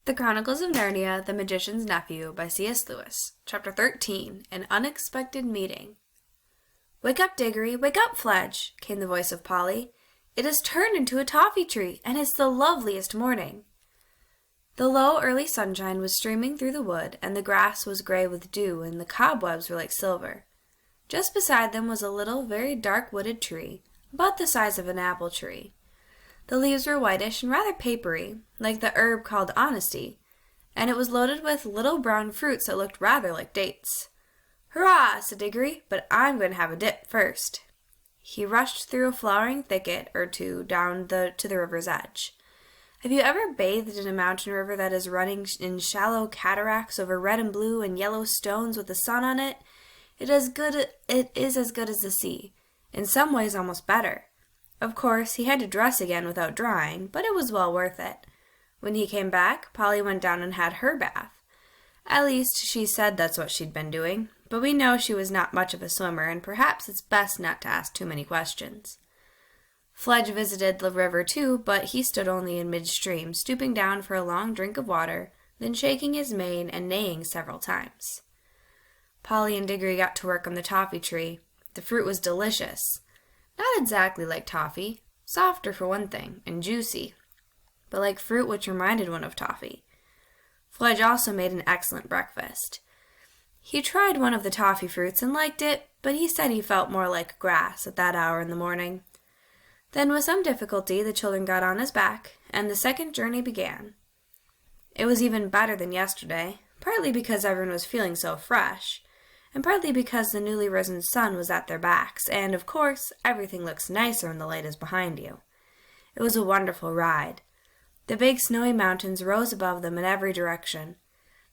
The Chronicles of Narnia, The Magician's Nephew by C.S. Lewis. Chapter 13, An Unexpected Meeting. "Wake up, Diggory! Wake up, Fledge!" came the voice of Polly. "It has turned into a toffee tree, and it's the loveliest morning." The low, early sunshine was streaming through the wood, and the grass was gray with dew, and the cobwebs were like silver. Just beside them was a little, very dark wooded tree, about the size of an apple tree. The leaves were whitish and rather papery, like the herb called honesty, and it was loaded with little brown fruits that looked rather like dates. "Hurrah!" said Diggory, "but I'm going to have a dip first." He rushed through a flowering thicket or two down to the river's edge. Have you ever bathed in a mountain river that is running in shallow cataracts over red and blue and yellow stones with the sun on it? It is as good as the sea, in some ways almost better. Of course, he had to dress again without drying, but it was well worth it. When he came back, Polly went down and had her bath. At least, she said that's what she'd been doing, but we know she was not much of a swimmer, and perhaps it's best not to ask too many questions. Fledge visited the river too, but he stood only in midstream, stooping down for a long drink of water, then shaking his mane and neighing several times. Polly and Diggory got to work on the toffee tree. The fruit was delicious. Not exactly like toffee, softer for one thing, and juicy, but like fruit which reminded one of toffee. Fledge also made an excellent breakfast. He tried one of the toffee fruits and liked it, but he said he felt more like grass at that hour in the morning. Then with some difficulty the children got on his back, and the second journey began. It was even better than yesterday, partly because everyone was feeling so fresh, and partly because the newly risen sun was at their backs, and, of course, everything looks nicer when the light is behind you. It was a wonderful ride. The big snowy mountains rose above them in every direction.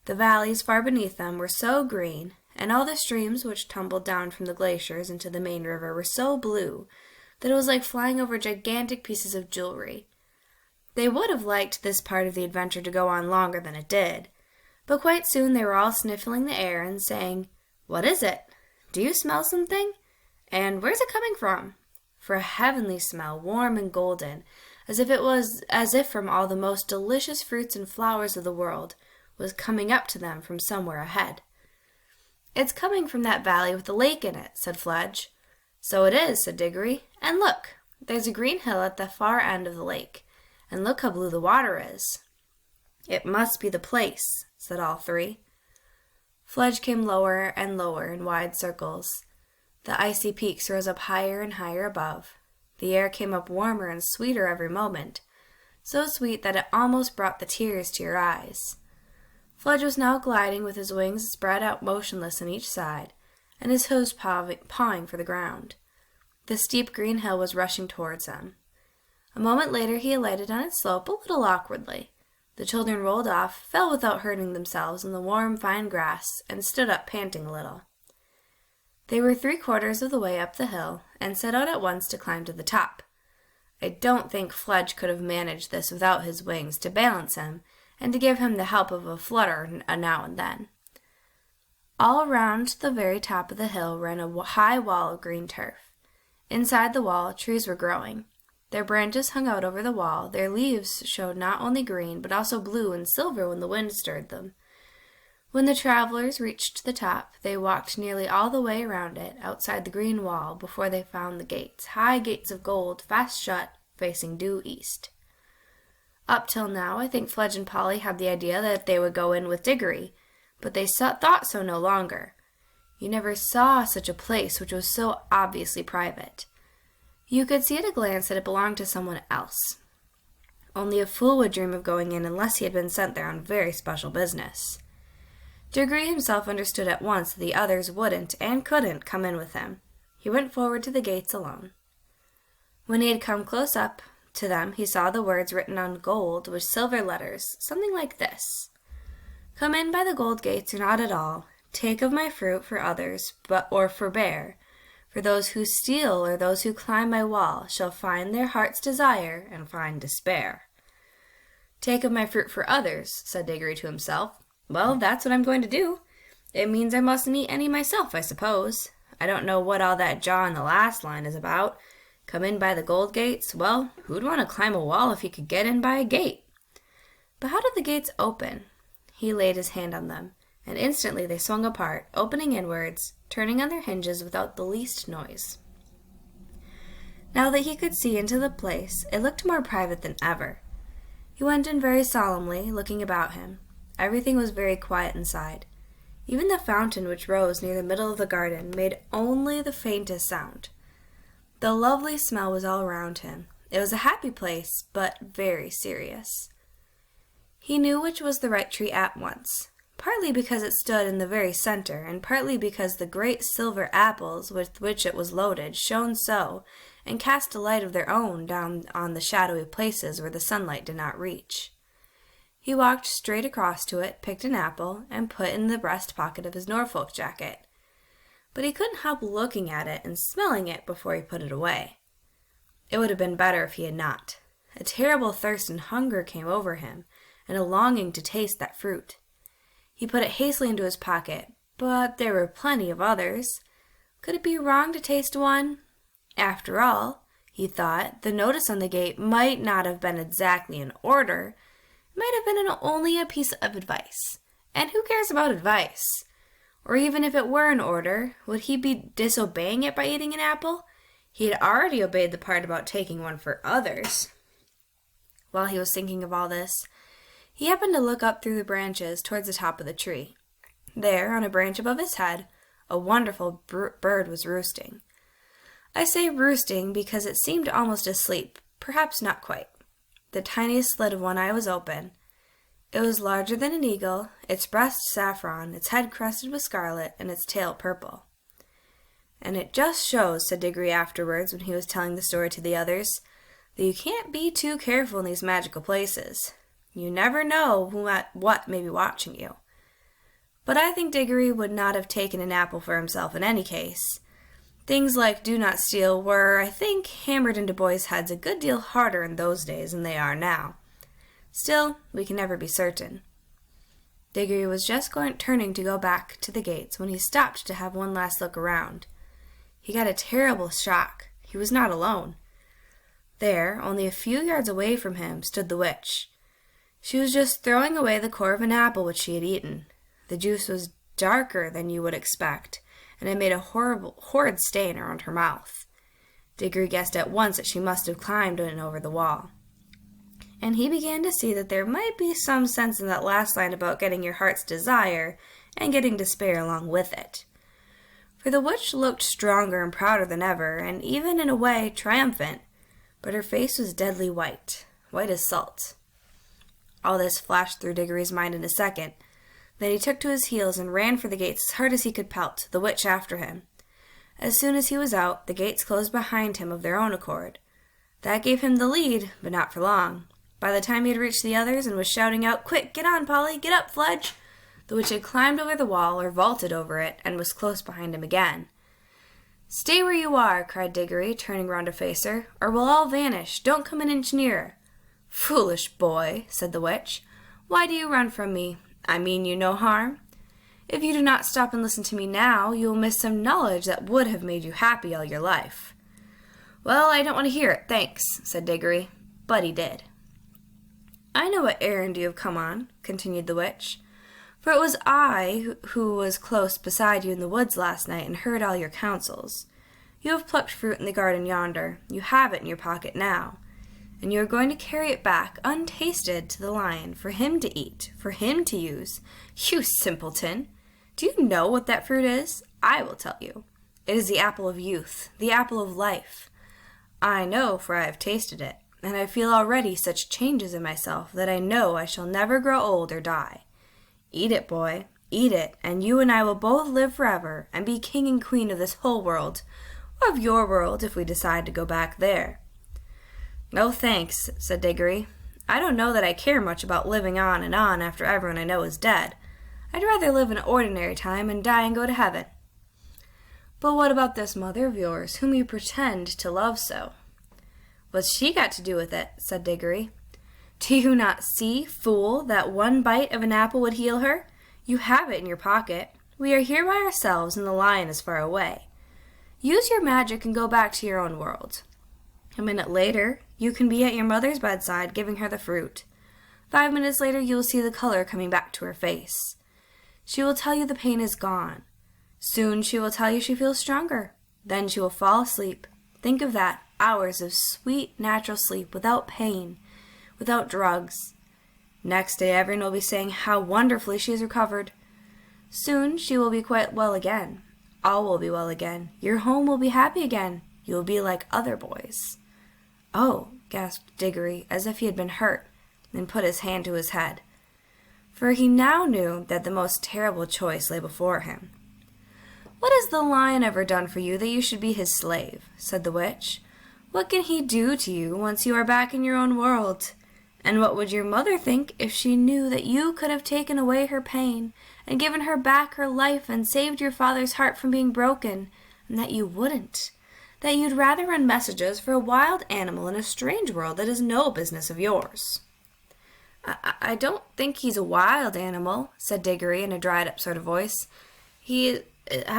The valleys far beneath them were so green, and all the streams which tumbled down from the glaciers into the main river were so blue, that it was like flying over gigantic pieces of jewelry. They would have liked this part of the adventure to go on longer than it did, but quite soon they were all sniffling the air and saying, "What is it? Do you smell something? And where's it coming from?" For a heavenly smell, warm and golden, as if from all the most delicious fruits and flowers of the world, was coming up to them from somewhere ahead. "It's coming from that valley with the lake in it," said Fledge. "So it is," said Diggory. "And look, there's a green hill at the far end of the lake, and look how blue the water is." "It must be the place," said all three. Fledge came lower and lower in wide circles. The icy peaks rose up higher and higher above. The air came up warmer and sweeter every moment, so sweet that it almost brought the tears to your eyes. Fledge was now gliding with his wings spread out motionless on each side, and his hooves pawing for the ground. The steep green hill was rushing towards him. A moment later he alighted on its slope a little awkwardly. The children rolled off, fell without hurting themselves in the warm, fine grass, and stood up panting a little. They were 3/4 of the way up the hill, and set out at once to climb to the top. I don't think Fledge could have managed this without his wings to balance him, and to give him the help of a flutter now and then. All round the very top of the hill ran a high wall of green turf. Inside the wall, trees were growing. Their branches hung out over the wall, their leaves showed not only green, but also blue and silver when the wind stirred them. When the travelers reached the top, they walked nearly all the way around it, outside the green wall, before they found the gates, high gates of gold, fast shut, facing due east. Up till now, I think Fledge and Polly had the idea that they would go in with Diggory, but they thought so no longer. You never saw such a place which was so obviously private. You could see at a glance that it belonged to someone else. Only a fool would dream of going in unless he had been sent there on very special business. Diggory himself understood at once that the others wouldn't and couldn't come in with him. He went forward to the gates alone. When he had come close up to them, he saw the words written on gold with silver letters, something like this: "Come in by the gold gates or not at all. Take of my fruit for others, or forbear. For those who steal or those who climb my wall shall find their heart's desire and find despair." "Take of my fruit for others," said Diggory to himself. "Well, that's what I'm going to do. It means I mustn't eat any myself, I suppose. I don't know what all that jaw in the last line is about. Come in by the gold gates? Well, who'd want to climb a wall if he could get in by a gate? But how did the gates open? He laid his hand on them, and instantly they swung apart, opening inwards, turning on their hinges without the least noise. Now that he could see into the place, it looked more private than ever. He went in very solemnly, looking about him. Everything was very quiet inside. Even the fountain which rose near the middle of the garden made only the faintest sound. The lovely smell was all around him. It was a happy place, but very serious. He knew which was the right tree at once, partly because it stood in the very center, and partly because the great silver apples with which it was loaded shone so, and cast a light of their own down on the shadowy places where the sunlight did not reach. He walked straight across to it, picked an apple, and put it in the breast pocket of his Norfolk jacket. But he couldn't help looking at it and smelling it before he put it away. It would have been better if he had not. A terrible thirst and hunger came over him, and a longing to taste that fruit. He put it hastily into his pocket, but there were plenty of others. Could it be wrong to taste one? After all, he thought, the notice on the gate might not have been exactly an order. It might have been only a piece of advice. And who cares about advice? Or even if it were an order, would he be disobeying it by eating an apple? He had already obeyed the part about taking one for others. While he was thinking of all this, he happened to look up through the branches towards the top of the tree. There, on a branch above his head, a wonderful bird was roosting. I say roosting because it seemed almost asleep, perhaps not quite. The tiniest slit of one eye was open. It was larger than an eagle, its breast saffron, its head crested with scarlet, and its tail purple. And it just shows, said Diggory afterwards when he was telling the story to the others, that you can't be too careful in these magical places. You never know what may be watching you. But I think Diggory would not have taken an apple for himself in any case. Things like do not steal were, I think, hammered into boys' heads a good deal harder in those days than they are now. Still, we can never be certain. Diggory was just turning to go back to the gates when he stopped to have one last look around. He got a terrible shock. He was not alone. There, only a few yards away from him, stood the witch. She was just throwing away the core of an apple which she had eaten. The juice was darker than you would expect, and it made a horrid stain around her mouth. Diggory guessed at once that she must have climbed in over the wall. And he began to see that there might be some sense in that last line about getting your heart's desire and getting despair along with it. For the witch looked stronger and prouder than ever, and even in a way triumphant, but her face was deadly white, white as salt. All this flashed through Diggory's mind in a second. Then he took to his heels and ran for the gates as hard as he could pelt, the witch after him. As soon as he was out, the gates closed behind him of their own accord. That gave him the lead, but not for long. By the time he had reached the others and was shouting out, "Quick, get on, Polly! Get up, Fledge!" the witch had climbed over the wall or vaulted over it and was close behind him again. "Stay where you are," cried Diggory, turning round to face her, "or we'll all vanish. Don't come an inch nearer." "Foolish boy," said the witch. "Why do you run from me? I mean you no harm. If you do not stop and listen to me now, you will miss some knowledge that would have made you happy all your life." "Well, I don't want to hear it, thanks," said Diggory. But he did. "I know what errand you have come on," continued the witch, "for it was I who was close beside you in the woods last night and heard all your counsels. You have plucked fruit in the garden yonder. You have it in your pocket now. And you are going to carry it back, untasted, to the lion, for him to eat, for him to use. You simpleton! Do you know what that fruit is? I will tell you. It is the apple of youth, the apple of life. I know, for I have tasted it, and I feel already such changes in myself that I know I shall never grow old or die. Eat it, boy, eat it, and you and I will both live forever, and be king and queen of this whole world, or of your world if we decide to go back there." "No thanks," said Diggory. "I don't know that I care much about living on and on after everyone I know is dead. I'd rather live an ordinary time and die and go to heaven." "But what about this mother of yours, whom you pretend to love so?" "What's she got to do with it?" said Diggory. "Do you not see, fool, that one bite of an apple would heal her? You have it in your pocket. We are here by ourselves, and the lion is far away. Use your magic and go back to your own world. A minute later, you can be at your mother's bedside giving her the fruit. 5 minutes later you will see the color coming back to her face. She will tell you the pain is gone. Soon she will tell you she feels stronger. Then she will fall asleep. Think of that, hours of sweet, natural sleep without pain, without drugs. Next day everyone will be saying how wonderfully she has recovered. Soon she will be quite well again. All will be well again. Your home will be happy again. You will be like other boys. Oh, gasped Diggory, as if he had been hurt, and put his hand to his head, for he now knew that the most terrible choice lay before him. "What has the lion ever done for you that you should be his slave?" said the witch. "What can he do to you once you are back in your own world? And what would your mother think if she knew that you could have taken away her pain and given her back her life and saved your father's heart from being broken, and that you wouldn't? That you'd rather run messages for a wild animal in a strange world that is no business of yours?" I don't think he's a wild animal," said Diggory in a dried-up sort of voice. I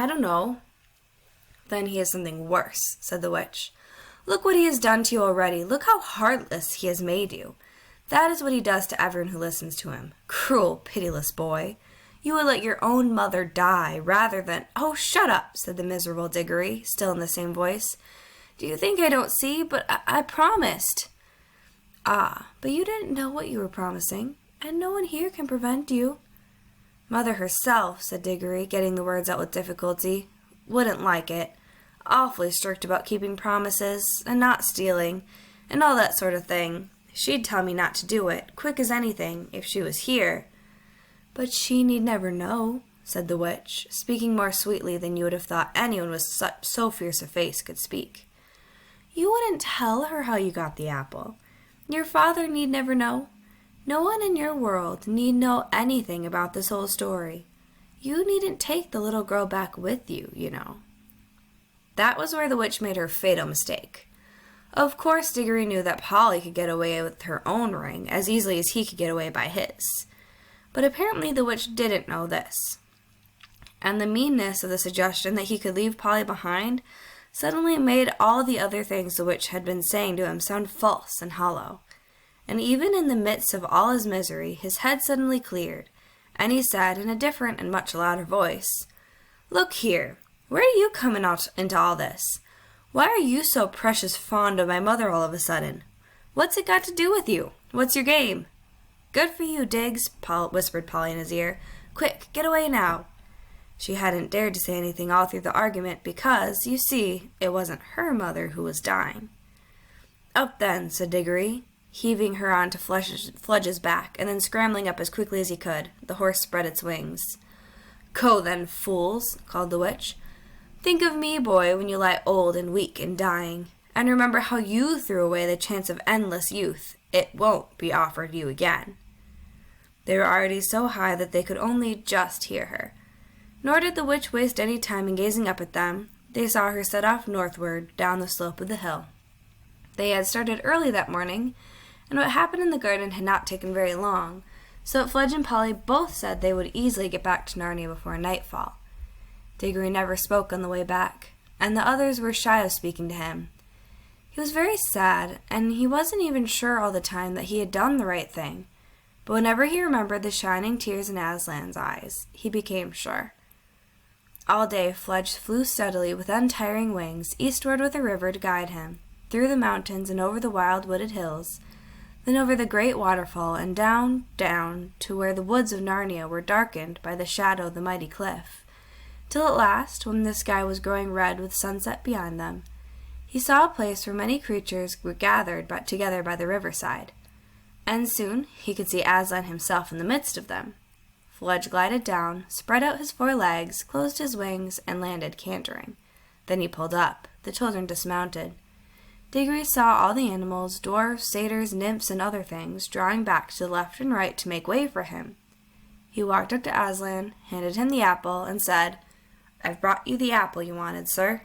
don't know." "Then he is something worse," said the witch. "Look what he has done to you already. Look how heartless he has made you. That is what he does to everyone who listens to him. Cruel, pitiless boy. You would let your own mother die rather than—" "Oh, shut up," said the miserable Diggory, still in the same voice. "Do you think I don't see? But I promised." "Ah, but you didn't know what you were promising, and no one here can prevent you." "Mother herself," said Diggory, getting the words out with difficulty, "wouldn't like it. Awfully strict about keeping promises, and not stealing, and all that sort of thing. She'd tell me not to do it, quick as anything, if she was here." "But she need never know," said the witch, speaking more sweetly than you would have thought anyone with so fierce a face could speak. "You wouldn't tell her how you got the apple. Your father need never know. No one in your world need know anything about this whole story. You needn't take the little girl back with you, you know." That was where the witch made her fatal mistake. Of course Diggory knew that Polly could get away with her own ring as easily as he could get away by his. But apparently the witch didn't know this. And the meanness of the suggestion that he could leave Polly behind suddenly made all the other things the witch had been saying to him sound false and hollow. And even in the midst of all his misery, his head suddenly cleared, and he said in a different and much louder voice, "Look here, where are you coming out into all this? Why are you so precious fond of my mother all of a sudden? What's it got to do with you? What's your game?" "Good for you, Diggs," whispered Polly in his ear. "Quick, get away now." She hadn't dared to say anything all through the argument because, you see, it wasn't her mother who was dying. "Up then," said Diggory, heaving her onto Fludge's back, and then scrambling up as quickly as he could. The horse spread its wings. "Go then, fools," called the witch. "Think of me, boy, when you lie old and weak and dying, and remember how you threw away the chance of endless youth. It won't be offered you again." They were already so high that they could only just hear her. Nor did the witch waste any time in gazing up at them. They saw her set off northward, down the slope of the hill. They had started early that morning, and what happened in the garden had not taken very long, so that Fludge and Polly both said they would easily get back to Narnia before nightfall. Diggory never spoke on the way back, and the others were shy of speaking to him. He was very sad, and he wasn't even sure all the time that he had done the right thing, but whenever he remembered the shining tears in Aslan's eyes, he became sure. All day Fludge flew steadily with untiring wings, eastward with a river to guide him, through the mountains and over the wild wooded hills, then over the great waterfall and down, down, to where the woods of Narnia were darkened by the shadow of the mighty cliff, till at last, when the sky was growing red with sunset behind them, he saw a place where many creatures were gathered together by the riverside, and soon he could see Aslan himself in the midst of them. Fludge glided down, spread out his 4 legs, closed his wings, and landed cantering. Then he pulled up. The children dismounted. Diggory saw all the animals, dwarfs, satyrs, nymphs, and other things, drawing back to the left and right to make way for him. He walked up to Aslan, handed him the apple, and said, "I've brought you the apple you wanted, sir."